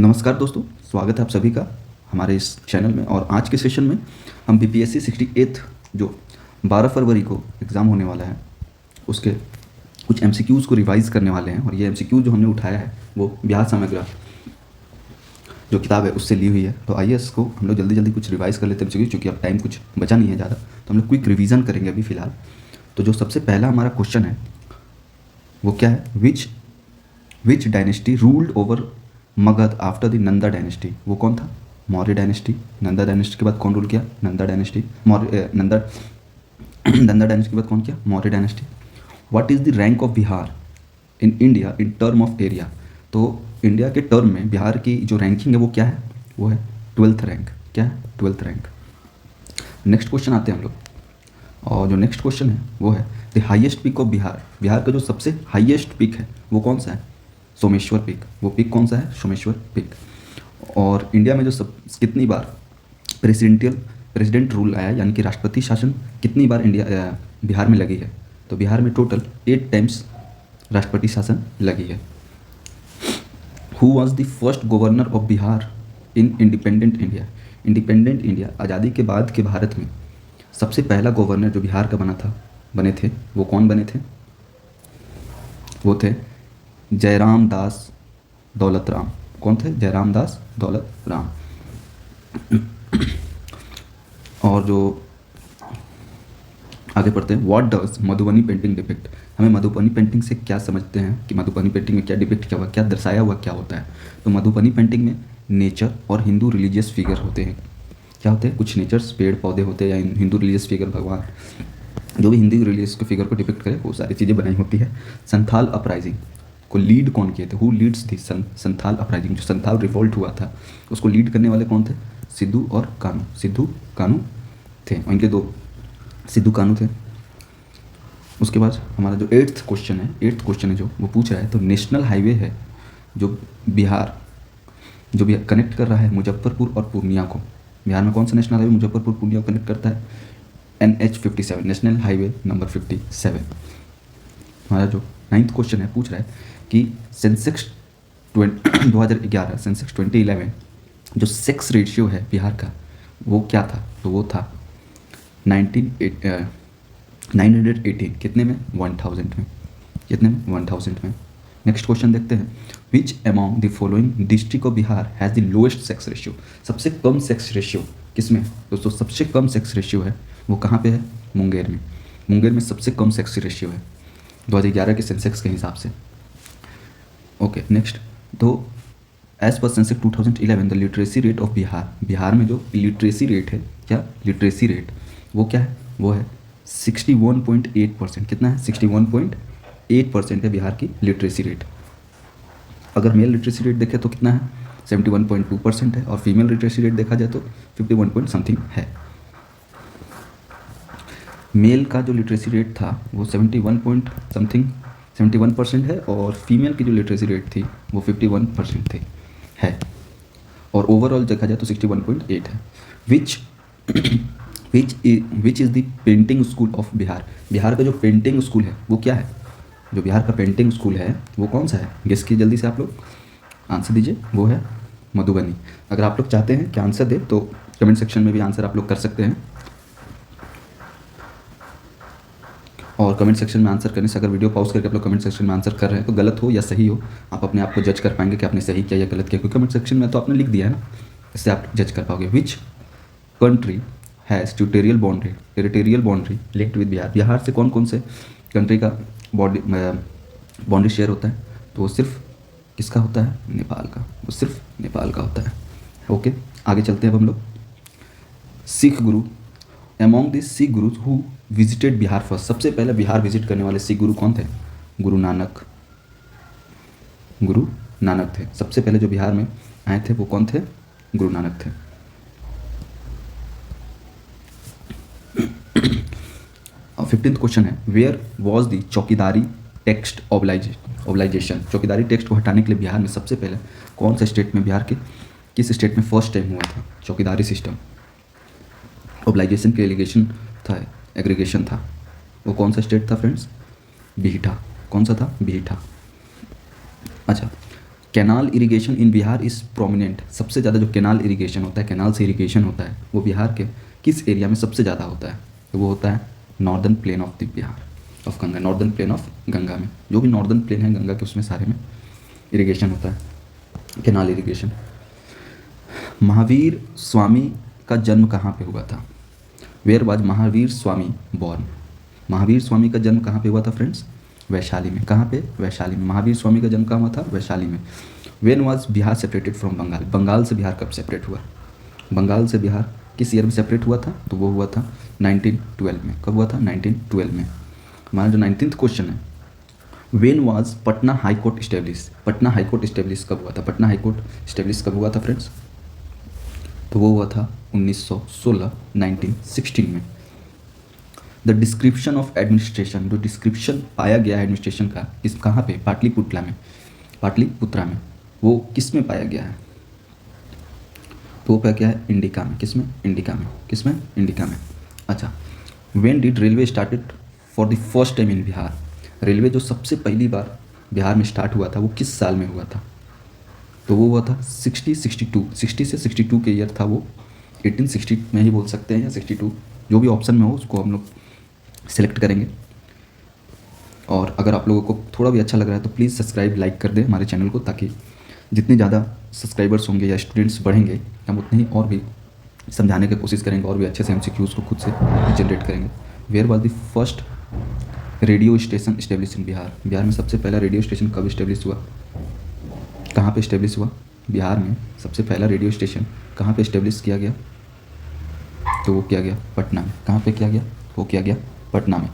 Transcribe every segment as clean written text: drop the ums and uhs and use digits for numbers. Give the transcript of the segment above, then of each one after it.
नमस्कार दोस्तों, स्वागत है आप सभी का हमारे इस चैनल में। और आज के सेशन में हम बीपीएससी 68 जो 12 फरवरी को एग्ज़ाम होने वाला है उसके कुछ एमसीक्यूज़ को रिवाइज करने वाले हैं। और ये एमसीक्यू जो हमने उठाया है वो बिहार समग्र जो किताब है उससे ली हुई है। तो आइए इसको हम लोग जल्दी जल्दी कुछ रिवाइज़ कर लेते हैं एमसीक्यू, क्योंकि अब टाइम कुछ बचा नहीं है ज़्यादा, तो हम लोग क्विक रिविज़न करेंगे अभी फ़िलहाल। तो जो सबसे पहला हमारा क्वेश्चन है वो क्या है, विच dynasty ruled over Magadh after the Nanda dynasty. वो कौन था? मौर्य डायनेस्टी। नंदा डायनेस्टी के बाद कौन रूल किया? नंदा डायनेस्टी। नंदा नंदा डायनेस्टी के बाद कौन किया? Maurya dynasty. What is the rank of Bihar in India in term of area. तो इंडिया के टर्म में बिहार की जो रैंकिंग है वो क्या है? वो है 12th रैंक। क्या है? 12th rank. नेक्स्ट क्वेश्चन आते हैं हम लोग, और जो नेक्स्ट क्वेश्चन है वो है the highest peak of Bihar. Bihar का जो सबसे हाईएस्ट पीक है वो कौन सा है? सोमेश्वर पीक। वो पीक कौन सा है? सोमेश्वर पीक। और इंडिया में जो कितनी बार प्रेसिडेंट रूल आया, यानी कि राष्ट्रपति शासन कितनी बार बिहार में लगी है? तो बिहार में टोटल 8 टाइम्स राष्ट्रपति शासन लगी है। Who was the first governor of Bihar in independent India. Independent India, आज़ादी के बाद के भारत में सबसे पहला गवर्नर जो बिहार का बने थे वो कौन बने थे? वो थे जयराम दास दौलत राम। कौन थे? जयराम दास दौलत राम। और जो आगे पढ़ते हैं, what does Madhubani painting depict. हमें मधुबनी पेंटिंग से क्या समझते हैं कि मधुबनी पेंटिंग में क्या डिपिक्ट किया हुआ, क्या दर्शाया हुआ क्या होता है? तो मधुबनी पेंटिंग में नेचर और हिंदू रिलीजियस फिगर होते हैं। क्या होते हैं? कुछ नेचर्स, पेड़ पौधे होते हैं, या हिंदू रिलीजियस फिगर, भगवान, जो भी हिंदू रिलीजियस के फिगर को डिपिक्ट करे वो सारी चीज़ें बनाई होती है। संथाल अपराइजिंग को लीड कौन किए थे? Who Leeds the Santhal uprising. जो संथाल रिवोल्ट हुआ था उसको लीड करने वाले कौन थे? सिद्धू और कानू। सिद्धू कानू थे, उनके दो सिद्धू कानू थे। उसके बाद हमारा जो 8th क्वेश्चन है जो वो पूछ रहा है, तो नेशनल हाईवे है जो बिहार कनेक्ट कर रहा है मुजफ्फरपुर और पूर्णिया को। बिहार में कौन सा नेशनल हाईवे मुजफ्फरपुर पूर्णिया को कनेक्ट करता है? NH57, national highway number 57। हमारा जो 9th क्वेश्चन है पूछ रहा है कि सेंसेक्स 2011 सेंसेक्स 2011 जो सेक्स रेशियो है बिहार का वो क्या था? तो वो था 918। कितने में? 1000 में। कितने में? 1000 में। नेक्स्ट क्वेश्चन देखते हैं, which among the following district of Bihar has the lowest sex ratio. सबसे कम सेक्स रेशियो किसमें? दोस्तों सबसे कम सेक्स रेशियो है वो कहाँ पे है? मुंगेर में। मुंगेर में सबसे कम सेक्स रेशियो है 2011 के सेंसेक्स के हिसाब से। ओके नेक्स्ट, तो as per census 2011 the literacy rate of Bihar में जो लिटरेसी रेट है, क्या लिटरेसी रेट वो क्या है? वो है 61.8%। कितना है? 61.8% है बिहार की लिटरेसी रेट। अगर मेल लिटरेसी रेट देखें तो कितना है? 71.2% है। और फीमेल लिटरेसी रेट देखा जाए तो 51 पॉइंट समथिंग है। मेल का जो लिटरेसी रेट था वो 71% है, और फीमेल की जो लिटरेसी रेट थी वो 51% थी है। और ओवरऑल देखा जाए तो 61.8 है। Which is the painting school of Bihar. Bihar का जो पेंटिंग स्कूल है वो क्या है? जो बिहार का पेंटिंग स्कूल है वो कौन सा है? गेस की जल्दी से आप लोग आंसर दीजिए। वो है मधुबनी। अगर आप लोग चाहते हैं कि आंसर दे तो कमेंट सेक्शन में भी आंसर आप लोग कर सकते हैं। और कमेंट सेक्शन में आंसर करने से, अगर वीडियो पॉज करके आप लोग कमेंट सेक्शन में आंसर कर रहे हैं तो गलत हो या सही हो आप अपने आप को जज कर पाएंगे कि आपने सही किया या गलत किया, क्योंकि कमेंट सेक्शन में तो आपने लिख दिया है ना, इससे आप जज कर पाओगे। Which country has territorial boundary linked with Bihar. Bihar से कौन कौन से कंट्री का बाउंड्री शेयर होता है? तो वो सिर्फ किसका होता है? नेपाल का। वो सिर्फ नेपाल का होता है। ओके आगे चलते हैं अब हम लोग। Sikh guru, among the Sikh gurus who visited Bihar first. सबसे पहले बिहार विजिट करने वाले सिख गुरु कौन थे? गुरु नानक थे। सबसे पहले जो बिहार में आए थे वो कौन थे? गुरु नानक थे। और 15th क्वेश्चन है, where was the chaukidari tax obligation. Chaukidari tax को हटाने के लिए बिहार में सबसे पहले कौन सा स्टेट में, बिहार के किस स्टेट में फर्स्ट टाइम हुआ था चौकीदारी सिस्टम? ऑब्लाइजेशन के एग्रीगेशन था, वो कौन सा स्टेट था फ्रेंड्स? बिहिटा। कौन सा था? बिहिटा। अच्छा, canal irrigation in Bihar is prominent. सबसे ज़्यादा जो कैनाल इरिगेशन होता है, कैनाल से इरिगेशन होता है, वो बिहार के किस एरिया में सबसे ज़्यादा होता है? तो वो होता है northern plain of the Bihar of Ganga, northern plain of Ganga में, जो भी नॉर्दर्न प्लेन है गंगा के, उसमें सारे में इरिगेशन होता है, कैनाल इरिगेशन। महावीर स्वामी का जन्म कहाँ पे हुआ था? Where was Mahavir Swami born? Mahavir Swami का जन्म कहाँ पे हुआ था फ्रेंड्स? वैशाली में। कहाँ पे? वैशाली में। महावीर स्वामी का जन्म कहाँ हुआ था? वैशाली में। When was Bihar separated from Bengal? Bengal से बिहार कब सेपरेट हुआ? बंगाल से बिहार किस ईयर में सेपरेट हुआ था? तो वो हुआ था 1912 में। कब हुआ था? 1912 में। हमारा जो 19th क्वेश्चन है, when was Patna high court establish? Patna high court establish कब हुआ था? पटना हाई कोर्ट स्टेब्लिश कब हुआ था फ्रेंड्स? तो वो हुआ था 1916, 1916 में। द डिस्क्रिप्शन ऑफ एडमिनिस्ट्रेशन, जो डिस्क्रिप्शन पाया गया है एडमिनिस्ट्रेशन का, किस कहाँ पे? पाटलिपुत्रा में। पाटलिपुत्रा में। वो किस में पाया गया है? तो वो पाया गया है इंडिका में। किस में? इंडिका में। किस में? इंडिका में। अच्छा, when did railway started for the first time in Bihar? Railway जो सबसे पहली बार बिहार में स्टार्ट हुआ था, वो किस साल में हुआ था? तो वो हुआ था 60 से 62 के ईयर था वो। 1860 में ही बोल सकते हैं या 62, जो भी ऑप्शन में हो उसको हम लोग सेलेक्ट करेंगे। और अगर आप लोगों को थोड़ा भी अच्छा लग रहा है तो प्लीज़ सब्सक्राइब, लाइक कर दें हमारे चैनल को, ताकि जितने ज़्यादा सब्सक्राइबर्स होंगे या स्टूडेंट्स बढ़ेंगे, हम उतने ही और भी समझाने की कोशिश करेंगे और भी अच्छे से MCQs को खुद से जनरेट करेंगे। Where was the first radio station establish in Bihar? Bihar में सबसे पहला रेडियो स्टेशन कब इस्टेब्लिश हुआ? कहाँ पे इस्टेब्लिश हुआ? बिहार में सबसे पहला रेडियो स्टेशन कहाँ पे इस्टेब्लिश किया गया? तो वो किया गया पटना में। कहाँ पे किया गया? वो किया गया पटना में।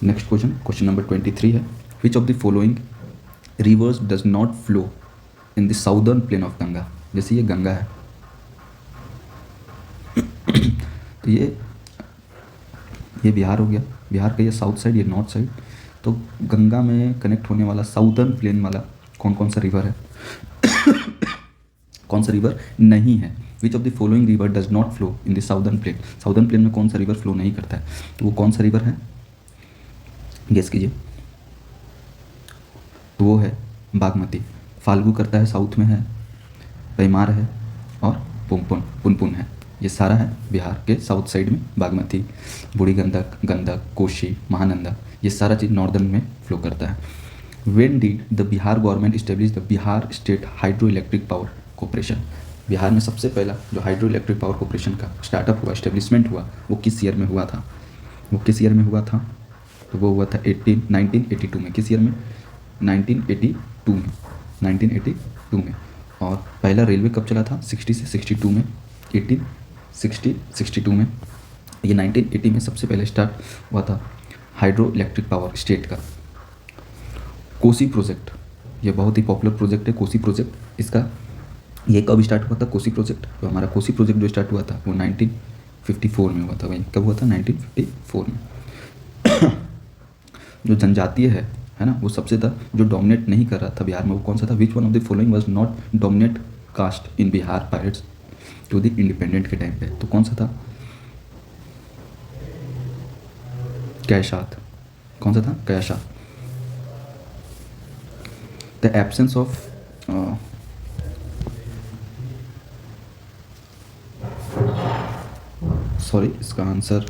नेक्स्ट क्वेश्चन, क्वेश्चन नंबर 23 है, which of the following rivers does not flow in the southern plain of Ganga? जैसे ये गंगा है तो ये बिहार हो गया, बिहार का ये साउथ साइड, ये नॉर्थ साइड। तो गंगा में कनेक्ट होने वाला साउदर्न प्लेन वाला कौन कौन सा रिवर है? कौन सा रिवर नहीं है? Which of the following river does not flow in the southern plain? Southern plain में कौन सा रिवर फ्लो नहीं करता है? तो वो कौन सा रिवर है? गेस कीजिए। तो वो है बागमती। फाल्गु करता है, साउथ में है, पैमार है और पुनपुन है। ये सारा है बिहार के साउथ साइड में। बागमती, बूढ़ी गंडक, गंडक, कोशी, महानंदा, ये सारा चीज़ नॉर्दर्न में फ्लो करता है। When did the Bihar government establish the Bihar state hydro electric power corporation? Bihar में सबसे पहला जो हाइड्रो इलेक्ट्रिक पावर कॉर्पोरेशन का स्टार्टअप हुआ, इस्टेब्लिशमेंट हुआ, वो किस ईयर में हुआ था? वो किस ईयर में हुआ था? तो वो हुआ था 1982 में। किस ईयर में? 1982 में। 1982 में। और पहला रेलवे कब चला था? 60 से 62 में। 62 में। ये 1980 में सबसे पहले स्टार्ट हुआ था हाइड्रो इलेक्ट्रिक पावर स्टेट का। कोसी प्रोजेक्ट, ये बहुत ही पॉपुलर प्रोजेक्ट है कोसी प्रोजेक्ट। इसका ये कब स्टार्ट हुआ था? कोसी प्रोजेक्ट, तो हमारा कोसी प्रोजेक्ट जो स्टार्ट हुआ था वो 1954 में हुआ था। भाई कब हुआ था? 1954 में। जो जनजातीय है ना, वो सबसे ज़्यादा जो डोमिनेट नहीं कर रहा था बिहार में, वो कौन सा था? Which one of the following was not dominate caste in Bihar prior to the independent के टाइम पे? तो कौन सा था? कैशात। कौन सा था? कैशात। द एब्सेंस ऑफ सॉरी, इसका आंसर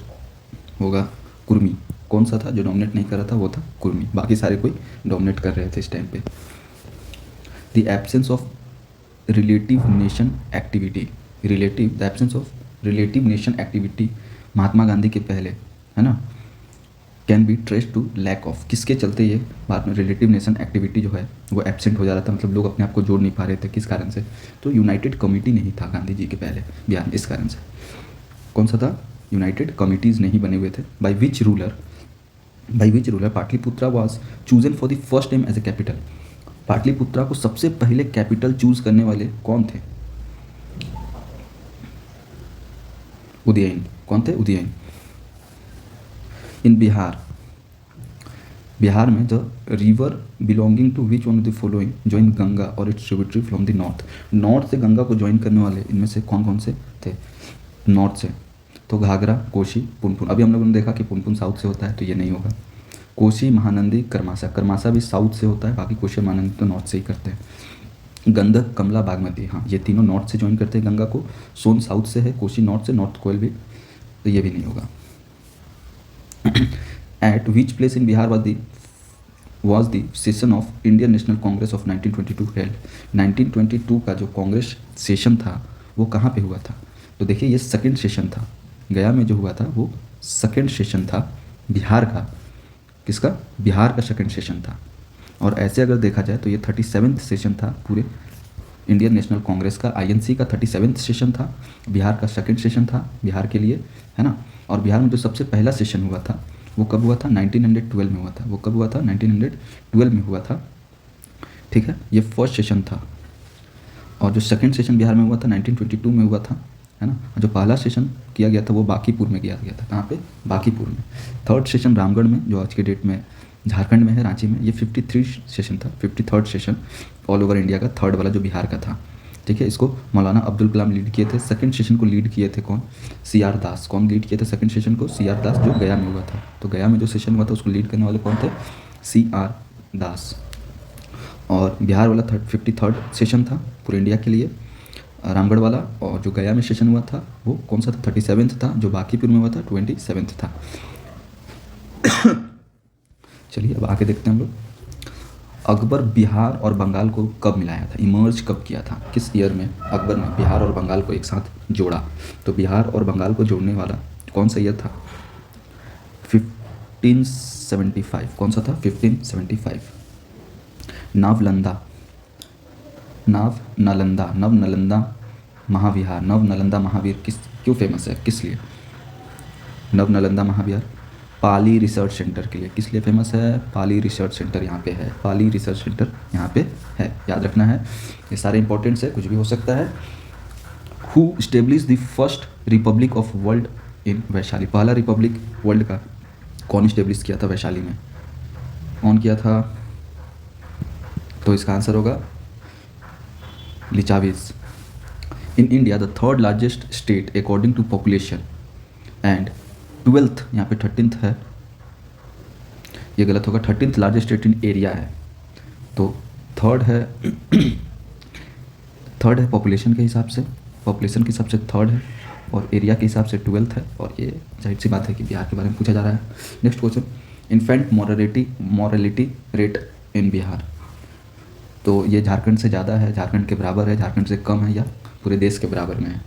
होगा कुर्मी। कौन सा था जो डोमिनेट नहीं कर रहा था? वो था कुर्मी। बाकी सारे कोई डोमिनेट कर रहे थे इस टाइम पे। The absence of relative nation activity, the absence of relative nation activity Mahatma Gandhi के पहले, है ना, can be trace to lack of, किसके चलते ये बाद में रिलेटिव नेशन एक्टिविटी जो है वो एब्सेंट हो जा रहा था? मतलब लोग अपने आप को जोड़ नहीं पा रहे थे, किस कारण से? तो यूनाइटेड कमिटी नहीं था गांधी जी के पहले बिहार में, इस कारण से। कौन सा था? यूनाइटेड कमिटीज़ नहीं बने हुए थे। By which ruler Pataliputra was chosen for the first time as a capital? Pataliputra को सबसे पहले कैपिटल चूज करने वाले कौन थे? उदयन। कौन थे? उदयन। इन बिहार में the river belonging to which one of the following join Ganga और its tributary from the north से गंगा को ज्वाइन करने वाले इनमें से कौन कौन से थे? नॉर्थ से तो घाघरा, कोशी, पुनपुन। अभी हम लोगों ने देखा कि पुनपुन साउथ से होता है, तो ये नहीं होगा। कोसी, महानंदी, कर्माशा। कर्माशा भी साउथ से होता है, बाकी कोसी महानंदी तो नॉर्थ से ही करते हैं। गंडक, कमला, बागमती, हाँ ये तीनों नॉर्थ से ज्वाइन करते हैं गंगा को। सोन साउथ से है, कोसी नॉर्थ से, नॉर्थ कोयल भी, तो ये भी नहीं होगा। Eight which place in Bihar was the session of Indian national Congress of 1922 held? 1922 का जो कांग्रेस सेशन था वो कहाँ पे हुआ था? तो देखिए ये सेकंड सेशन था, गया में जो हुआ था वो सेकंड सेशन था बिहार का। किसका? बिहार का सेकंड सेशन था। और ऐसे अगर देखा जाए तो ये 37th सेशन था पूरे इंडियन नेशनल कांग्रेस का। आईएनसी का 37th सेशन था, बिहार का सेकंड सेशन था बिहार के लिए, है ना। और बिहार में जो सबसे पहला सेशन हुआ था वो कब हुआ था? 1912 में हुआ था। वो कब हुआ था? 1912 में हुआ था, ठीक है, ये फर्स्ट सेशन था। और जो सेकंड सेशन बिहार में हुआ था 1922 में हुआ था, है ना। जो पहला सेशन किया गया था वो बांकीपुर में किया गया था। कहाँ पे? बांकीपुर में। थर्ड सेशन रामगढ़ में, जो आज के डेट में झारखंड में है, रांची में। ये 53 सेशन था, 53rd session all over India का, थर्ड वाला जो बिहार का था, ठीक है। इसको मौलाना अब्दुल कलाम लीड किए थे। सेकंड सेशन को लीड किए थे कौन? सीआर दास। कौन लीड किए थे सेकंड सेशन को? सीआर दास, जो गया में हुआ था। तो गया में जो सेशन हुआ था उसको लीड करने वाले कौन थे? सीआर दास। और बिहार वाला 53rd सेशन था पूरे इंडिया के लिए, रामगढ़ वाला। और जो गया में सेशन हुआ था वो कौन सा था? 37th था। जो बांकीपुर में हुआ था 27th था। चलिए अब आगे देखते हैं हम लोग। अकबर बिहार और बंगाल को कब मिलाया था? इमर्ज कब किया था? किस ईयर में अकबर ने बिहार और बंगाल को एक साथ जोड़ा? तो बिहार और बंगाल को जोड़ने वाला कौन सा ईयर था? 1575। कौन सा था? 1575। नवनालंदा महाविहार। नवनालंदा महावीर क्यों फेमस है? किस लिए नवनालंदा महाविहार? पाली रिसर्च सेंटर के लिए। किस लिए फेमस है? पाली रिसर्च सेंटर यहाँ पे है। पाली रिसर्च सेंटर यहाँ पे है, याद रखना है। ये सारे इंपॉर्टेंट्स है, कुछ भी हो सकता है। Who establish the first Republic of world in Vaishali? पहला रिपब्लिक वर्ल्ड का कौन स्टेब्लिश किया था वैशाली में? कौन किया था? तो इसका आंसर होगा Lichchhavis. In India the third largest state according to population and 12th, यहाँ पे 13th है, ये गलत होगा। 13th largest state in area है, तो थर्ड है। थर्ड है पॉपुलेशन के हिसाब से, पॉपुलेशन के हिसाब से थर्ड है, और एरिया के हिसाब से 12th है। और ये जाहिर सी बात है कि बिहार के बारे में पूछा जा रहा है। Next question, infant morality rate in Bihar. तो ये झारखंड से ज़्यादा है, झारखंड के बराबर है, झारखंड से कम है, या पूरे देश के बराबर में है?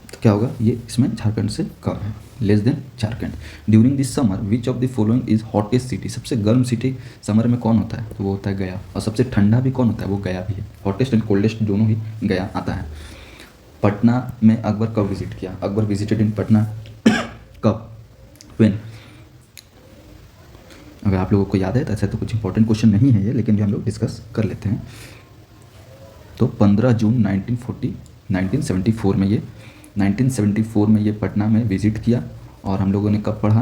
तो क्या होगा? ये इसमें झारखंड से कम है, less than Jharkhand. During this summer which of the following is hottest city? सबसे गर्म सिटी समर में कौन होता है? तो वो होता है गया। और सबसे ठंडा भी कौन होता है? वो गया भी है। हॉटेस्ट एंड कोल्डेस्ट दोनों ही गया आता है। पटना में अकबर कब विजिट किया? अकबर विजिटेड इन पटना कब? व्हेन? अगर आप लोगों को याद है तो ऐसा तो कुछ इंपॉर्टेंट क्वेश्चन नहीं है ये, लेकिन भी हम लोग डिस्कस कर लेते हैं। तो 15 जून 1974 में ये 1974 में ये पटना में विज़िट किया। और हम लोगों ने कब पढ़ा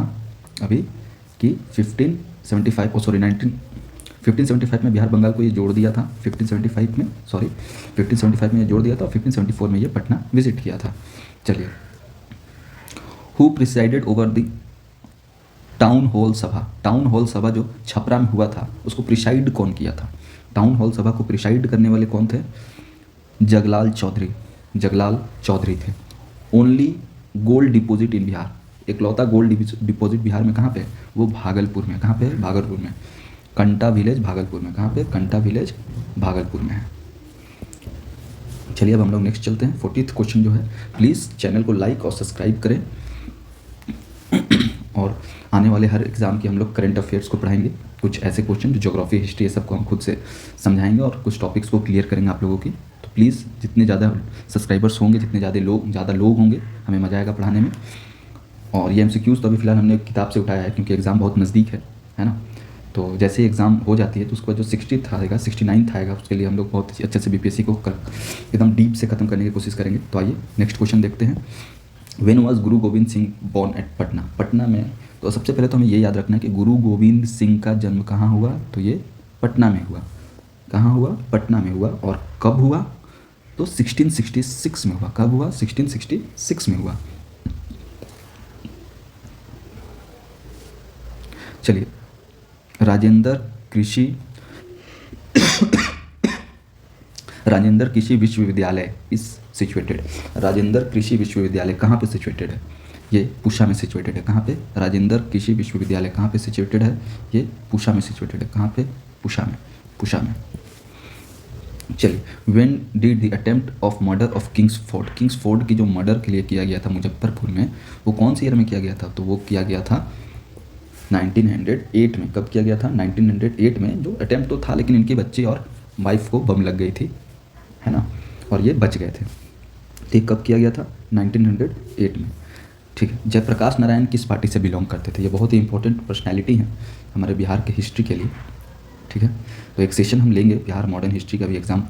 अभी कि 1575 में बिहार बंगाल को ये जोड़ दिया था। 1575 में ये जोड़ दिया था, और 1574 में ये पटना विजिट किया था। चलिए, who presided over the town hall सभा? टाउन हॉल सभा जो छपरा में हुआ था उसको प्रिसाइड कौन किया था? टाउन हॉल सभा को प्रिसाइड करने वाले कौन थे? जगलाल चौधरी। जगलाल चौधरी थे। Only gold deposit in Bihar, एकलौता गोल्ड डिपॉजिट बिहार में कहाँ पे है? वो भागलपुर में। कहाँ पे है? भागलपुर में। कंटा विलेज भागलपुर में। कहाँ पे? कंटा विलेज भागलपुर में है। चलिए अब हम लोग नेक्स्ट चलते हैं। 40th क्वेश्चन जो है, प्लीज़ चैनल को लाइक और सब्सक्राइब करें। और आने वाले हर एग्ज़ाम की हम लोग करंट अफेयर्स को पढ़ाएंगे। कुछ ऐसे क्वेश्चन जो ज्योग्राफी, हिस्ट्री, ये सबको हम खुद से समझाएंगे और कुछ टॉपिक्स को क्लियर करेंगे आप लोगों की। तो प्लीज़ जितने ज़्यादा सब्सक्राइबर्स होंगे, जितने ज़्यादा लोग होंगे, हमें मज़ा आएगा पढ़ाने में। और ये MCQs तो अभी फ़िलहाल हमने किताब से उठाया है क्योंकि एग्ज़ाम बहुत नज़दीक है ना। तो जैसे ही एग्ज़ाम हो जाती है तो उसके बाद जो 60th आएगा, 69th आएगा, उसके लिए हम लोग बहुत अच्छे से BPSC को एकदम डीप से ख़त्म करने की कोशिश करेंगे। तो आइए नेक्स्ट क्वेश्चन देखते हैं। When was Guru Govind Singh born at Patna? Patna में, तो सबसे पहले तो हमें ये याद रखना है कि गुरु गोविंद सिंह का जन्म कहाँ हुआ? तो ये पटना में हुआ। कहाँ हुआ? पटना में हुआ। और कब हुआ? तो 1666 में हुआ। कब हुआ? 1666 में हुआ। चलिए, राजेंद्र कृषि राजेंद्र कृषि विश्वविद्यालय इज सिचुएटेड। राजेंद्र कृषि विश्वविद्यालय कहाँ पे सिचुएटेड है? ये पूषा में सिचुएटेड है। कहाँ पे? राजेंद्र कृषि विश्वविद्यालय कहाँ पे सिचुएटेड है? ये पूषा में सिचुएटेड है। कहाँ पे? पूषा में। पूषा में। चलिए, when did the attempt of murder of Kingsford, Kingsford की जो मर्डर के लिए किया गया था मुजफ्फरपुर में, वो कौन से ईयर में किया गया था? तो वो किया गया था 1908 में। कब किया गया था? 1908 में। जो अटेम्प्ट तो था, लेकिन इनके बच्चे और वाइफ को बम लग गई थी, है ना, और ये बच गए थे। तो कब किया गया था? 1908 में। ठीक है। जयप्रकाश नारायण किस पार्टी से बिलोंग करते थे? ये बहुत ही इंपॉर्टेंट पर्सनैलिटी हैं हमारे बिहार के हिस्ट्री के लिए। ठीक है, तो एक सेशन हम लेंगे बिहार मॉडर्न हिस्ट्री का भी एग्ज़ाम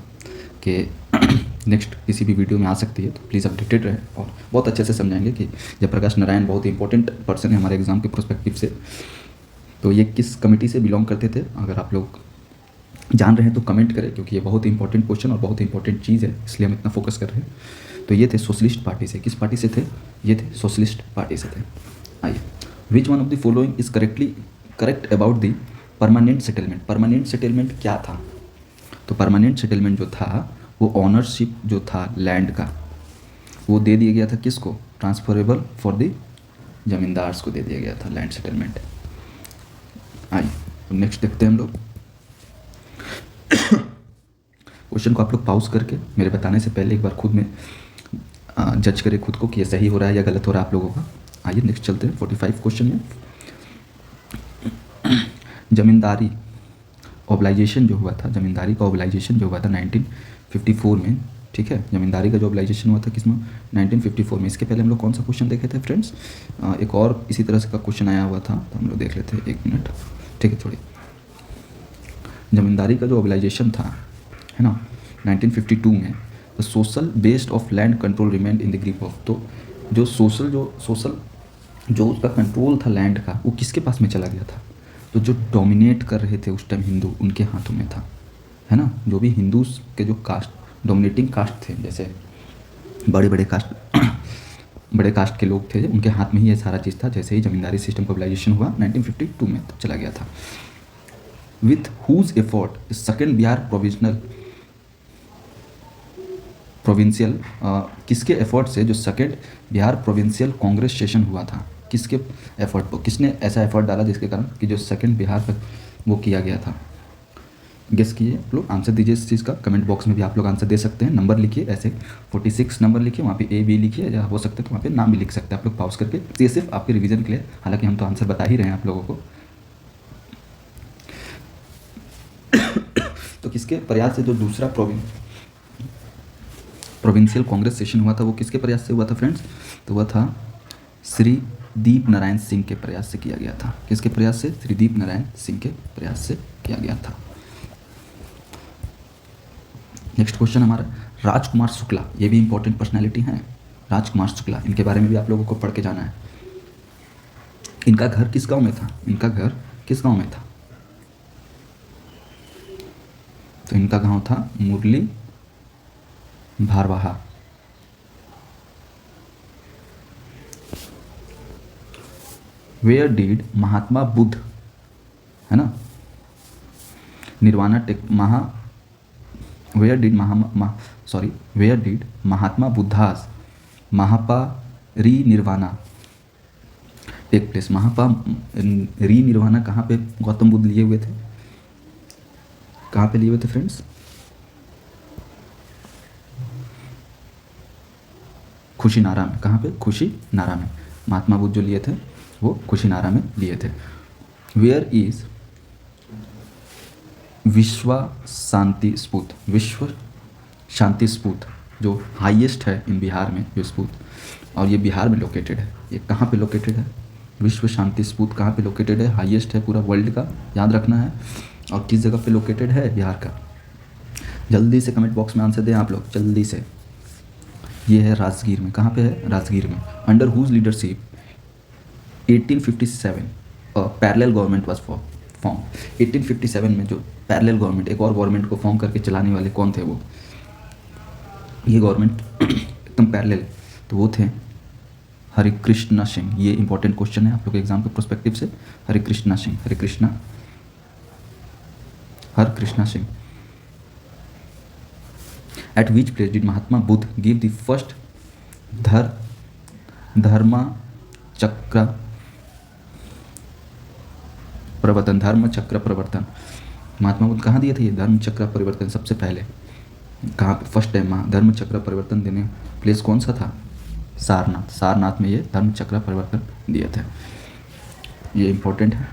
के नेक्स्ट किसी भी वीडियो में आ सकती है, तो प्लीज़ अपडेटेड रहे और बहुत अच्छे से समझाएंगे कि जयप्रकाश नारायण बहुत ही इंपॉर्टेंट पर्सन है हमारे एग्ज़ाम के प्रोस्पेक्टिव से। तो ये किस कमेटी से बिलोंग करते थे? अगर आप लोग जान रहे हैं तो कमेंट करें, क्योंकि ये बहुत ही इंपॉर्टेंट क्वेश्चन और बहुत ही इंपॉर्टेंट चीज़ है, इसलिए हम इतना फोकस कर रहे हैं। तो ये थे सोशलिस्ट पार्टी से। किस पार्टी से थे? ये थे सोशलिस्ट पार्टी से थे। आइए, विच one of the following is correct about the permanent settlement? Permanent settlement क्या था? तो परमानेंट सेटलमेंट जो था वो ऑनरशिप जो था लैंड का, वो दे दिया गया था किसको? ट्रांसफरेबल फॉर द जमींदार्स को दे दिया गया था लैंड सेटलमेंट। आइए, तो नेक्स्ट देखते हैं हम लोग। क्वेश्चन को आप लोग पॉज करके मेरे बताने से पहले एक बार खुद में जज करें खुद को कि ये सही हो रहा है या गलत हो रहा है आप लोगों का। आइए नेक्स्ट चलते हैं 45 क्वेश्चन में। जमींदारी ऑबलाइजेशन जो हुआ था, जमींदारी का ऑबलाइजेशन जो हुआ था 1954 में। ठीक है, जमींदारी का जो ऑबलाइजेशन हुआ था किसमें? 1954 में। इसके पहले हम लोग कौन सा क्वेश्चन देखे थे फ्रेंड्स? एक और इसी तरह से का क्वेश्चन आया हुआ था, तो हम लोग देख लेते हैं। एक मिनट, ठीक है। थोड़ी जमींदारी का जो ऑबलाइजेशन था, है ना, 1952 में, the social based of land control remained in the grip of. तो जो सोशल जो उसका कंट्रोल था लैंड का, वो किसके पास में चला गया था? तो जो डोमिनेट कर रहे थे उस टाइम हिंदू, उनके हाथों में था, है ना। जो भी हिंदूज के जो कास्ट डोमिनेटिंग कास्ट थे, जैसे बड़े कास्ट के लोग थे, उनके हाथ में ही ये सारा चीज़ था। जैसे ही जमींदारी सिस्टम का मोबिलाइजेशन हुआ 1952 में, तो चला गया था। With whose effort second Bihar provincial किसके एफर्ट से जो second Bihar provincial Congress session हुआ था, किसके एफर्ट पर? किसने ऐसा एफर्ट डाला जिसके कारण कि जो सेकेंड बिहार पर वो किया गया था? गेस कीजिए आप लोग, आंसर दीजिए इस चीज़ का। कमेंट बॉक्स में भी आप लोग आंसर दे सकते हैं। नंबर लिखिए, ऐसे 46 नंबर लिखिए, वहाँ पे A B लिखिए, या हो सकता है तो वहाँ पे नाम भी लिख सकते हैं आप लोग पॉज करके। ये सिर्फ आपके रिवीजन के लिए, हालांकि हम तो आंसर बता ही रहे हैं आप लोगों को। तो किसके प्रयास से जो दूसरा प्रोविंशियल कांग्रेस सेशन हुआ था, वो किसके प्रयास से हुआ था फ्रेंड्स? तो वह था श्री दीप नारायण सिंह के प्रयास से किया गया था। किसके प्रयास से? श्री दीप नारायण सिंह के प्रयास से किया गया था। नेक्स्ट क्वेश्चन हमारा, राजकुमार शुक्ला, ये भी इंपॉर्टेंट पर्सनैलिटी हैं। राजकुमार शुक्ला, इनके बारे में भी आप लोगों को पढ़ के जाना है। इनका घर किस गांव में था? इनका घर किस गांव में था? तो इनका गांव था मुरली भारवाहा। वेयर डिड महात्मा बुद्ध, है ना, nirvana where did Mahatma Buddha's mahaparinirvana take place? Mahaparinirvana कहाँ पे गौतम बुद्ध लिए हुए थे? कहाँ पे लिए हुए थे फ्रेंड्स? खुशीनारा में। कहाँ पे? खुशीनारा में। महात्मा बुद्ध जो लिए थे वो खुशीनारा में लिए थे। वेयर इज विश्व शांति स्पूत जो हाईएस्ट है इन बिहार में, जो स्पूत, और ये बिहार में लोकेटेड है। ये कहाँ पे लोकेटेड है? विश्व शांति स्पूत कहाँ पे लोकेटेड है? हाईएस्ट है पूरा वर्ल्ड का, याद रखना है। और किस जगह पे लोकेटेड है? बिहार का। जल्दी से कमेंट बॉक्स में आंसर दें आप लोग, जल्दी से। ये है राजगीर में। कहाँ पे है? राजगीर में। Under whose leadership 1857 parallel government was form. 1857 में जो पैरेलल गवर्नमेंट, एक और गवर्नमेंट को फॉर्म करके चलाने वाले कौन थे? वो ये गवर्नमेंट एकदम पैरेलल, तो वो थे हरिकृष्ण सिंह, ये इंपॉर्टेंट क्वेश्चन है आप लोग के एग्जाम के प्रोस्पेक्टिव से। Harikrishna Singh, Harkrishna Singh. At which place did Mahatma Buddha give the first dharma chakra प्रवर्तन? महात्मा बुद्ध कहाँ दिए थे ये धर्म चक्र परिवर्तन सबसे पहले? कहाँ पे फर्स्ट टाइम धर्म चक्र परिवर्तन देने प्लेस कौन सा था? सारनाथ में ये धर्म चक्र परिवर्तन दिए थे। ये इंपॉर्टेंट है,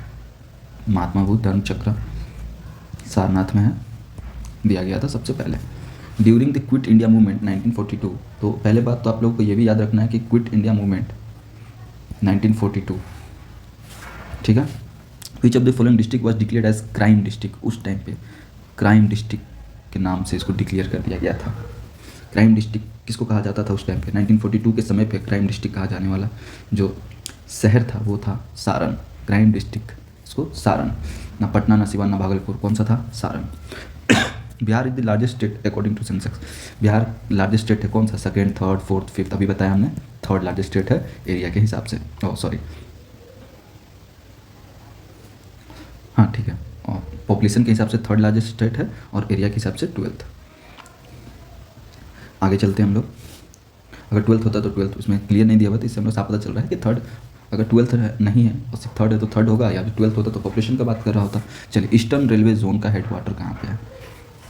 महात्मा बुद्ध धर्म चक्र सारनाथ में है, दिया गया था सबसे पहले। During the quit India movement 1942, तो पहले बात तो आप लोगों को ये भी याद रखना है कि क्विट इंडिया मूवमेंट 1942, ठीक है। Which of the following district was declared as crime district? उस टाइम पे क्राइम डिस्ट्रिक्ट के नाम से इसको डिक्लेयर कर दिया गया था। क्राइम डिस्ट्रिक्ट किसको कहा जाता था उस टाइम पे? 1942 के समय पे क्राइम डिस्ट्रिक्ट कहा जाने वाला जो शहर था वो था सारण। क्राइम डिस्ट्रिक्ट इसको सारण, ना पटना ना सिवान ना भागलपुर, कौन सा था? Saran. Bihar is the largest state according to census. Bihar largest state है कौन सा? Second, third, fourth, fifth? अभी बताया हमने, थर्ड लार्जेस्ट स्टेट है एरिया के हिसाब से। हाँ ठीक है, और पॉपुलेशन के हिसाब से थर्ड लार्जेस्ट स्टेट है और एरिया के हिसाब से 12th। आगे चलते हैं हम लोग। अगर 12th होता तो 12th उसमें क्लियर नहीं दिया हुआ, तो इससे हम लोग साफ पता चल रहा है कि थर्ड, अगर 12th नहीं है और सिर्फ थर्ड है तो थर्ड होगा, या फिर 12th होता तो पॉपुलेशन का बात कर रहा होता। चलिए, ईस्टर्न रेलवे जोन का हेडक्वार्टर कहाँ पे है?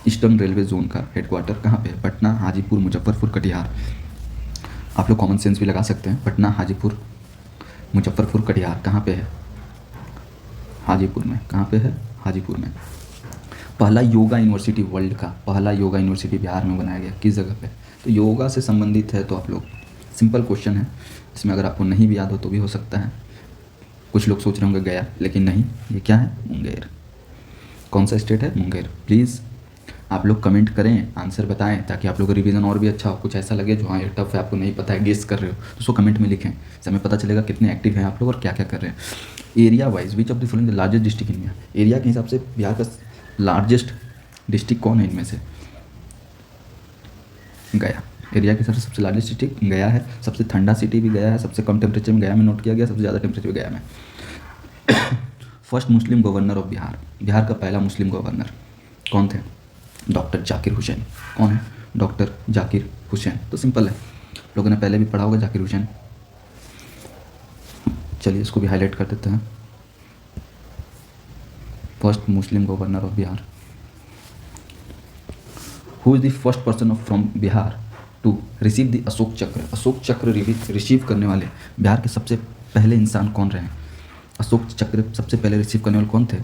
ईस्टर्न रेलवे जोन का हेडक्वार्टर कहाँ पे है? पटना, हाजीपुर, मुजफ्फरपुर, कटिहार। आप लोग कॉमन सेंस भी लगा सकते हैं। पटना, हाजीपुर, मुजफ्फरपुर, कटिहार कहाँ पे है? हाजीपुर में। कहाँ पे है? हाजीपुर में। पहला योगा यूनिवर्सिटी वर्ल्ड का, पहला योगा यूनिवर्सिटी बिहार में बनाया गया, किस जगह पे? तो योगा से संबंधित है, तो आप लोग, सिंपल क्वेश्चन है, इसमें अगर आपको नहीं भी याद हो तो भी हो सकता है। कुछ लोग सोच रहे होंगे गया, लेकिन नहीं, ये क्या है? मुंगेर। कौन सा स्टेट है? मुंगेर। प्लीज़ आप लोग कमेंट करें, आंसर बताएं, ताकि आप लोग का रिवीजन और भी अच्छा हो। कुछ ऐसा लगे जो हाँ ये टफ है, आपको नहीं पता है, गेस कर रहे हो, तो उसको कमेंट में लिखें, इससे हमें पता चलेगा कितने एक्टिव हैं आप लोग और क्या क्या कर रहे हैं। Area wise which of the following the largest district in India? Area के हिसाब से बिहार का लार्जेस्ट डिस्ट्रिक्ट कौन है इनमें से? गया। एरिया के हिसाब से सबसे लार्जेस्ट डिस्ट्रिक्ट गया है। सबसे ठंडा सिटी भी गया है, सबसे कम टेम्परेचर में गया में नोट किया गया, सबसे ज़्यादा टेम्परेचर भी गया में। First Muslim governor of Bihar, Bihar का पहला मुस्लिम गवर्नर कौन थे? डॉक्टर जाकिर हुसैन। कौन है? डॉक्टर जाकिर हुसैन। तो सिंपल है, लोगों ने पहले भी पढ़ा होगा जाकिर हुसैन। चलिए इसको भी हाईलाइट कर देते हैं। First Muslim governor of Bihar. Who is the first person from Bihar to receive the Ashok chakra? Ashok चक्र रिसीव करने वाले बिहार के सबसे पहले इंसान कौन रहे? अशोक चक्र सबसे पहले रिसीव करने वाले कौन थे?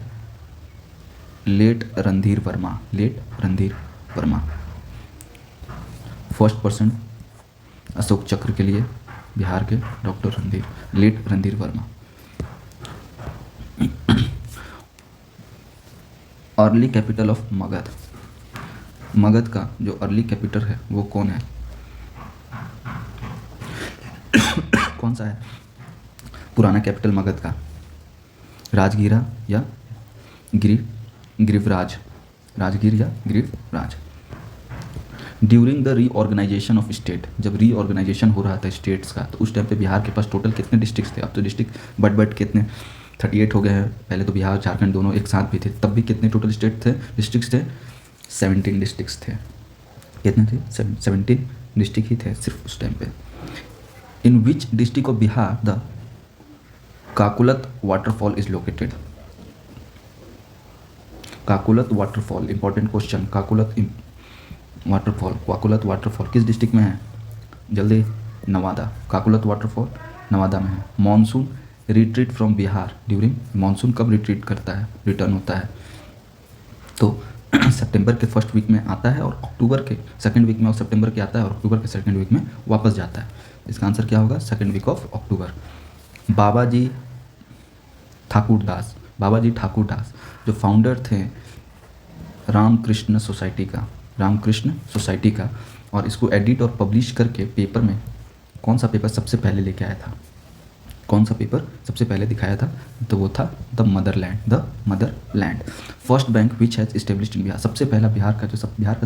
Late Randhir Verma. Late Randhir Verma first person Ashok chakra के लिए बिहार के doctor Randhir, late Randhir Verma. Early capital of Magadh, Magadh का जो अर्ली कैपिटल है वो कौन है? कौन सा है पुराना कैपिटल मगध का? राजगीरा या गिरिवराज? राजगीर या Girivraj. During the reorganisation of state, जब रीऑर्गेनाइजेशन हो रहा था स्टेट्स का, तो उस टाइम पे बिहार के पास टोटल कितने डिस्ट्रिक्ट्स थे? अब तो डिस्ट्रिक्ट बट कितने 38 हो गए हैं, पहले तो बिहार झारखंड दोनों एक साथ भी थे, तब भी कितने टोटल स्टेट थे, डिस्ट्रिक्ट्स थे? 17 डिस्ट्रिक्ट्स थे। कितने थे? 17 डिस्ट्रिक्ट ही थे सिर्फ उस टाइम पे। In which district of Bihar the Kakolat waterfall is located? Kakolat waterfall, important question. Kakolat waterfall किस डिस्ट्रिक्ट में है? जल्दी, नवादा। काकुलत वाटरफॉल नवादा में है। Monsoon retreat from Bihar during, monsoon कब रिट्रीट करता है, रिटर्न होता है? तो सितंबर के फर्स्ट वीक में आता है और अक्टूबर के सेकंड वीक में, और सितंबर के आता है और अक्टूबर के सेकंड वीक में वापस जाता है। इसका आंसर क्या होगा? Second week of October. Babaji Thakur दास जो फाउंडर थे रामकृष्ण सोसाइटी का, और इसको एडिट और पब्लिश करके पेपर में कौन सा पेपर सबसे पहले लेके आया था? कौन सा पेपर सबसे पहले दिखाया था? तो वो था the Motherland. First bank which has established in Bihar, सबसे पहला बिहार का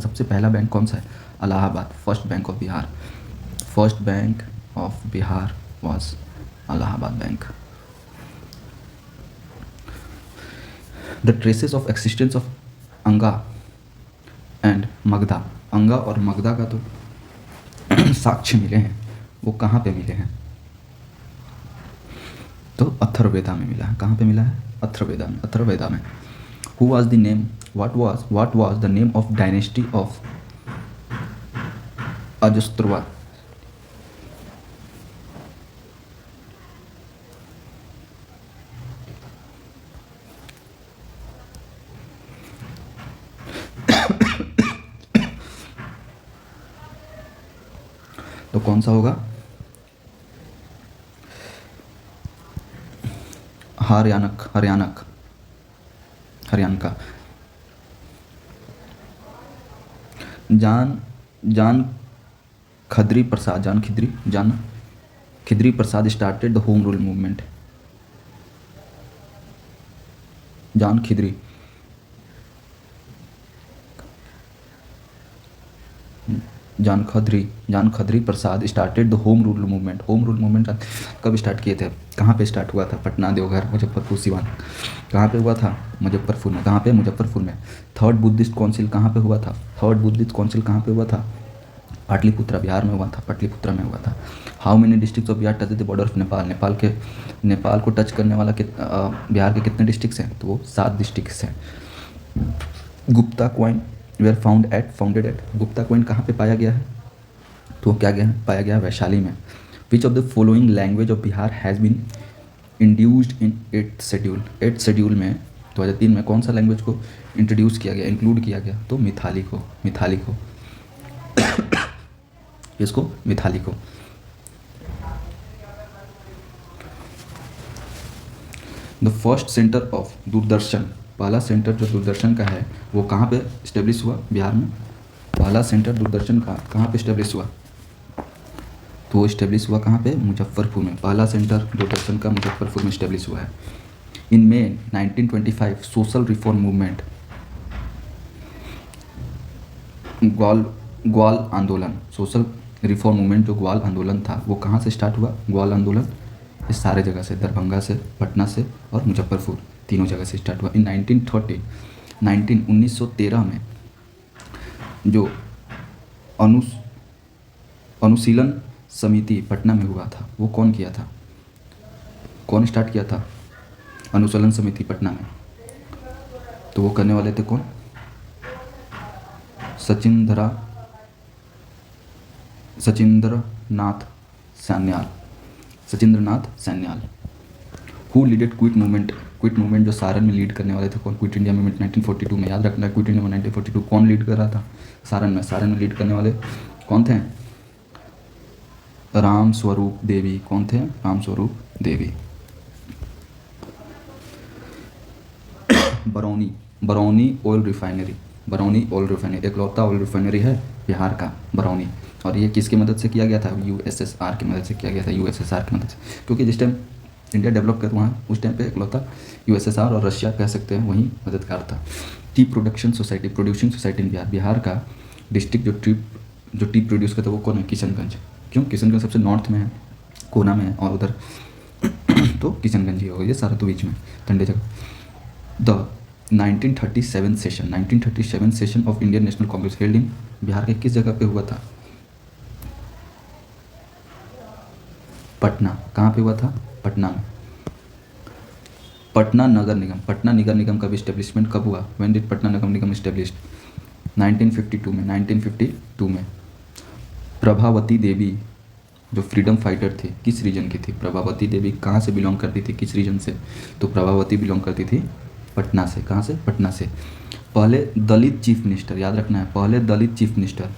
सबसे पहला बैंक कौन सा है? Allahabad. First bank of Bihar was Allahabad Bank. The traces of existence of Anga and Magधा, अंगा और मगधा का तो साक्ष्य मिले हैं, वो कहाँ पे मिले हैं? तो अथर्ववेदा में मिला है। कहाँ पे मिला है? अथर्ववेदा में। अथर्ववेदा में Who was the name? What was the name of dynasty of Ajasturva? तो कौन सा होगा? हरियाणा। जान खिद्री Prasad started the home rule movement. जान खिद्री Prasad started the home rule movement. Home rule movement कब स्टार्ट किए थे? कहाँ पे स्टार्ट हुआ था? पटना, देवघर, मुजफ्फरपुर, सिवान। कहाँ पे हुआ था? मुजफ्फरपुर में। कहाँ पे? मुजफ्फरपुर में। थर्ड बुद्धिस्ट काउंसिल कहाँ पे हुआ था? थर्ड बुद्धिस्ट काउंसिल कहाँ पे हुआ था? पाटलिपुत्रा, बिहार में हुआ था। पाटलिपुत्रा में हुआ था। How many districts of Bihar touch the border of Nepal? Nepal को टच करने वाला बिहार के कितने डिस्ट्रिक्ट्स हैं? तो वो 7 डिस्ट्रिक्ट्स हैं। Gupta coin were founded at. Gupta coin कहाँ पे पाया गया है? तो क्या पाया गया? वैशाली में। Which of the following language of Bihar has been induced in 8th schedule. 8th schedule में 2003 में कौन सा लैंग्वेज को इंट्रोड्यूस किया गया, इंक्लूड किया गया? तो मिथाली को। इसको मिथाली को। The first centre of Doordarshan, पहला सेंटर जो दूरदर्शन का है वो कहाँ पे इस्टेब्लिश हुआ? बिहार में। पहला सेंटर दूरदर्शन का कहाँ पे इस्टेब्लिश हुआ? तो वो इस्टेब्लिश हुआ कहाँ पे? मुजफ्फरपुर में। पहला सेंटर दूरदर्शन का मुजफ्फरपुर में इस्टेब्लिश हुआ है। इन मे 1925 सोशल रिफॉर्म मूवमेंट, ग्वाल आंदोलन, सोशल रिफॉर्म मूवमेंट जो ग्वाल आंदोलन था वो कहाँ से स्टार्ट हुआ? ग्वाल आंदोलन इस सारे जगह से, दरभंगा से, पटना से और मुजफ्फरपुर, तीनों जगह से स्टार्ट हुआ। इन 1913 में जो अनुशीलन समिति पटना में हुआ था वो कौन किया था? कौन स्टार्ट किया था अनुशीलन समिति पटना में? तो वो करने वाले थे कौन? Sachindranath Sanyal. Who leaded quit movement? Quit movement जो सारण में लीड करने वाले थे कौन? क्विट इंडिया मूवमेंट 1942 में। याद रखना है, क्विट इंडिया 1942 कौन लीड कर रहा था? सारण में लीड करने वाले कौन थे? राम स्वरूप देवी। कौन थे? राम स्वरूप देवी। बरौनी ऑयल रिफाइनरी, एकलौता ऑयल रिफाइनरी है बिहार का, बरौनी। और ये किसकी मदद से किया गया था? USSR की मदद से किया गया था, USSR की मदद से। क्योंकि जिस टाइम इंडिया डेवलप कर रहा है उस टाइम पे एकलौता USSR और रशिया कह सकते हैं वहीं मददगार था। T production society, producing society in Bihar का डिस्ट्रिक्ट जो टी प्रोड्यूस करता है वो कौन है? किशनगंज। क्यों? किशनगंज सबसे नॉर्थ में है, कोना में है, और उधर तो किशनगंज ही होगा। ये सारा तो बीच में ठंडे जगह। The 1937 session of Indian national Congress held in Bihar के किस जगह पे हुआ था? पटना। कहाँ पे हुआ था? पटना में। पटना नगर निगम का भी इस्टेब्लिशमेंट कब हुआ? When did Patna Nagar Nigam established? 1952 में। प्रभावती देवी जो फ्रीडम फाइटर थी किस रीजन की थी? प्रभावती देवी कहाँ से बिलोंग करती थी, किस रीजन से? तो प्रभावती बिलोंग करती थी पटना से। कहाँ से? पटना से। पहले दलित चीफ मिनिस्टर, याद रखना है, पहले दलित चीफ मिनिस्टर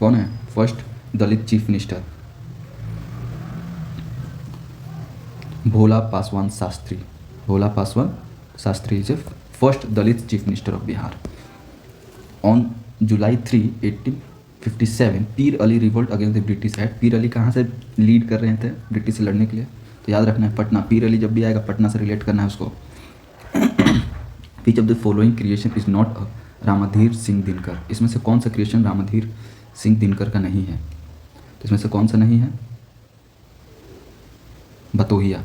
कौन है? First Dalit chief minister Bhola Paswan Shastri is first Dalit chief minister of Bihar. On July 3, 1857 Pir Ali revolt against the British act. पीर अली कहाँ से लीड कर रहे थे ब्रिटिश से लड़ने के लिए? तो याद रखना है पटना। पीर अली जब भी आएगा पटना से रिलेट करना है उसको। विच of the following creation is not Ramadhir Singh Dinkar? इसमें से कौन सा क्रिएशन रामाधीर सिंह दिनकर का नहीं है? तो इसमें से कौन सा नहीं है? बतोहिया,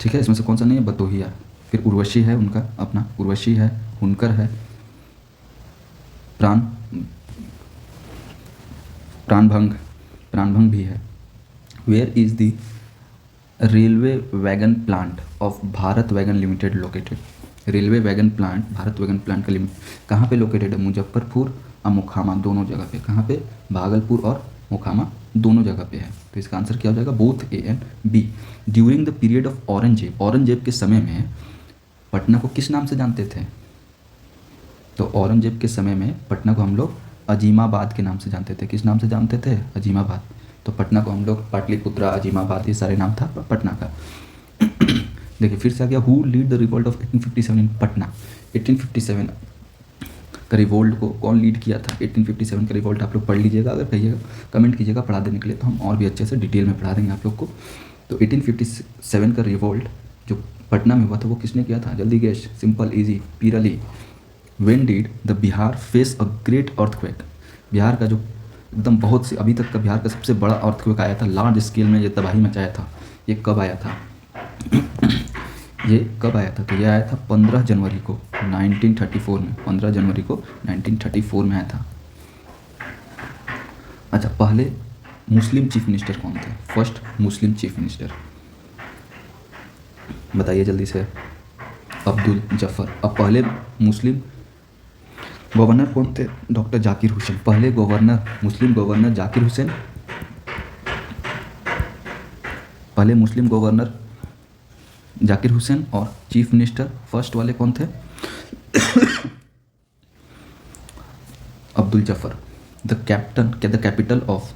ठीक है, इसमें से कौन सा नहीं है? बतोहिया। फिर उर्वशी है उनका अपना, उर्वशी है, हुनकर है, प्राण प्राणभंग, प्राणभंग भी है। Where is the railway wagon plant of Bharat wagon limited located? Railway wagon plant, Bharat wagon plant का लिमिट कहाँ पे लोकेटेड है? मुजफ्फरपुर और मोखामा दोनों जगह पे। कहाँ पे? भागलपुर और मोखामा दोनों जगह पे है। तो इसका आंसर क्या हो जाएगा? Both A and B. During the period of Aurangzeb, Aurangzeb के समय में पटना को किस नाम से जानते थे? तो औरंगजेब के समय में पटना को हम लोग अजीमाबाद के नाम से जानते थे। किस नाम से जानते थे? अजीमाबाद। तो पटना को हम लोग पाटलिपुत्रा, अजीमाबाद, ये सारे नाम था पटना का। देखिए फिर से आ गया, who lead the revolt of 1857 इन पटना? 1857 का रिवोल्ट को कौन लीड किया था? 1857 का रिवोल्ट आप लोग पढ़ लीजिएगा, अगर कहिएगा कमेंट कीजिएगा पढ़ा देने के लिए, तो हम और भी अच्छे से डिटेल में पढ़ा देंगे आप लोग को। तो 1857 का रिवोल्ट जो पटना में हुआ था वो किसने किया था? जल्दी guess, simple easy, Pir Ali. When did the Bihar face a great earthquake? Bihar का जो एकदम बहुत से अभी तक का बिहार का सबसे बड़ा अर्थक्वेक आया था, लार्ज स्केल में ये तबाही मचाया था, ये कब आया था? ये कब आया था? तो ये आया था 15 जनवरी को 1934 में, 15 जनवरी को 1934 में आया था। अच्छा, पहले मुस्लिम चीफ मिनिस्टर कौन थे? फर्स्ट मुस्लिम चीफ मिनिस्टर बताइए जल्दी से। अब्दुल जफर। अब पहले मुस्लिम गवर्नर कौन थे? डॉक्टर जाकिर हुसैन। पहले गवर्नर, मुस्लिम गवर्नर जाकिर हुसैन, पहले मुस्लिम गवर्नर जाकिर हुसैन, और चीफ मिनिस्टर फर्स्ट वाले कौन थे? Abdul Zafar. The capital of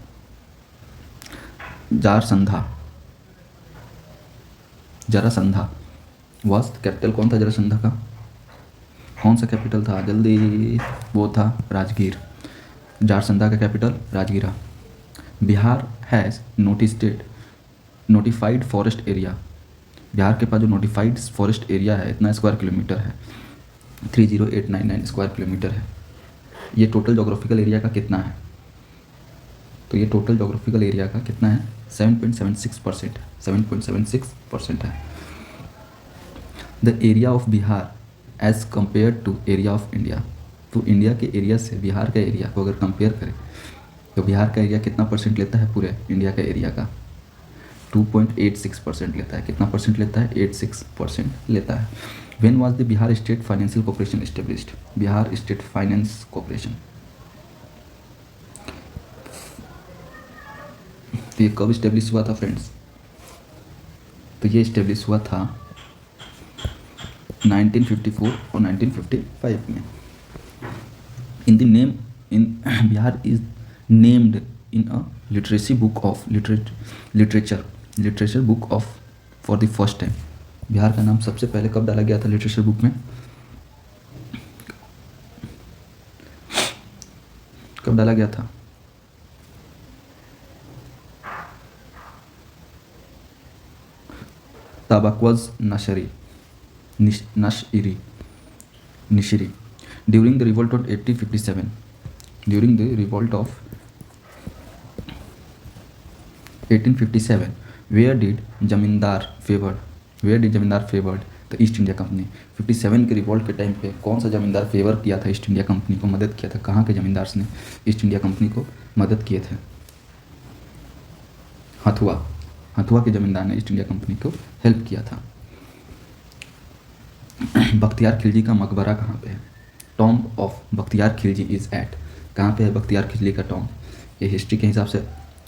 Jarasandha, Jarasandha was capital कौन था जरासंधा का? कौन सा कैपिटल था? जल्दी, वो था राजगीर। जारसंधा का capital Rajgir. Bihar has notified forest area, Bihar के पास जो नोटिफाइड फॉरेस्ट एरिया है इतना स्क्वायर किलोमीटर है, 30899 स्क्वायर किलोमीटर है। ये टोटल जोग्राफिकल एरिया का कितना है? तो ये टोटल जोग्राफिकल एरिया का कितना है? 7.76%, 7.76% है। The area of Bihar as compare to area of India, तो इंडिया के एरिया से बिहार का एरिया को अगर कंपेयर करें तो बिहार का एरिया कितना परसेंट लेता है पूरे इंडिया का एरिया का? 2.86% लेता है। कितना परसेंट लेता है? 86% लेता है। When was the Bihar state financial corporation established? Bihar state finance corporation तो ये कब इस्टेब्लिश हुआ था फ्रेंड्स? तो ये इस्टेब्लिश हुआ था 1954 और 1955 में। In the name in Bihar is named in a literacy book of literature book of for the first time. Bihar का नाम सबसे पहले कब डाला गया था लिटरेचर बुक में? कब डाला गया था? तबाक्वज नशरी during the revolt of 1857, during the revolt of 1857 where did zamindar favoured the East India company? 57 के रिवोल्ट के टाइम पे कौन सा जमींदार फेवर किया था ईस्ट इंडिया कंपनी को, मदद किया था? कहाँ के जमींदार ने ईस्ट इंडिया कंपनी को मदद किए थे? हथुआ के जमींदार ने ईस्ट इंडिया कंपनी को हेल्प किया था। बख्तियार खिलजी का मकबरा कहाँ पे है? Tomb of Bakhtiyar Khilji is at, कहाँ पे है बख्तियार खिलजी का टॉम्ब? ये हिस्ट्री के हिसाब से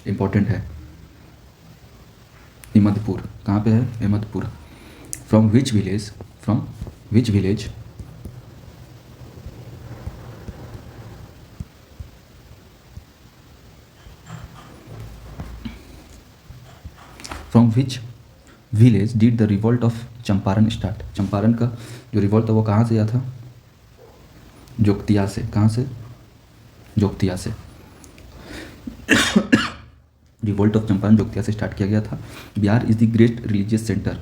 इम्पोर्टेंट है। अहमदपुर, कहाँ पे है? Ahmadpur. From which village did the revolt of Champaran start? Champaran का जो रिवोल्ट था वो कहाँ से आया था? जोगतिया से। कहाँ से? जोगतिया से। रिवोल्ट ऑफ चंपारण जोगतिया से स्टार्ट किया गया था। Bihar is the great religious centre,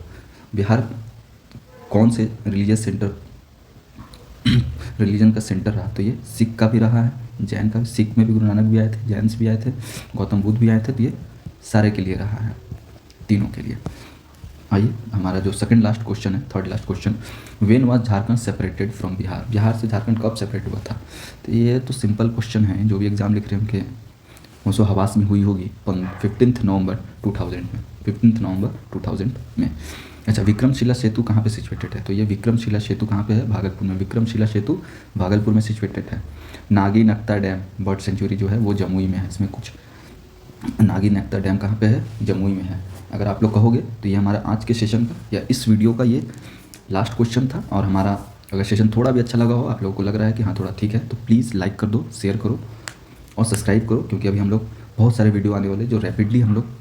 Bihar कौन से रिलीजियस सेंटर रिलीजन का सेंटर रहा? तो ये सिख का भी रहा है, जैन का। सिख में भी गुरु नानक भी आए थे, जैन्स भी आए थे, गौतम बुद्ध भी आए थे, तो ये सारे के लिए रहा है, तीनों के लिए। आइए हमारा जो सेकंड लास्ट क्वेश्चन है, third last question, when was Jharkhand separated from Bihar, Bihar से झारखंड कब सेपरेट हुआ था। तो ये तो सिंपल क्वेश्चन है, जो भी एग्ज़ाम लिख रहे हैं उनके वो हवास में हुई होगी 15 नवंबर 2000 में, 15 नवंबर 2000 में। अच्छा, विक्रमशिला सेतु कहाँ पे सिचुएटेड है, तो ये विक्रमशिला सेतु कहाँ पे है, भागलपुर में। विक्रमशिला सेतु भागलपुर में सिचुएटेड है। नागी नक्ता डैम बर्ड सेंचुरी जो है वो जमुई में है। इसमें कुछ नागी नक्ता डैम कहाँ पे है, जमुई में है। अगर आप लोग कहोगे तो ये हमारा आज के सेशन का या इस वीडियो का ये लास्ट क्वेश्चन था। और हमारा अगर सेशन थोड़ा भी अच्छा लगा हो, आप लोगों को लग रहा है कि हाँ थोड़ा ठीक है, तो प्लीज़ लाइक कर दो, शेयर करो और सब्सक्राइब करो, क्योंकि अभी हम लोग बहुत सारे वीडियो आने वाले जो रैपिडली हम लोग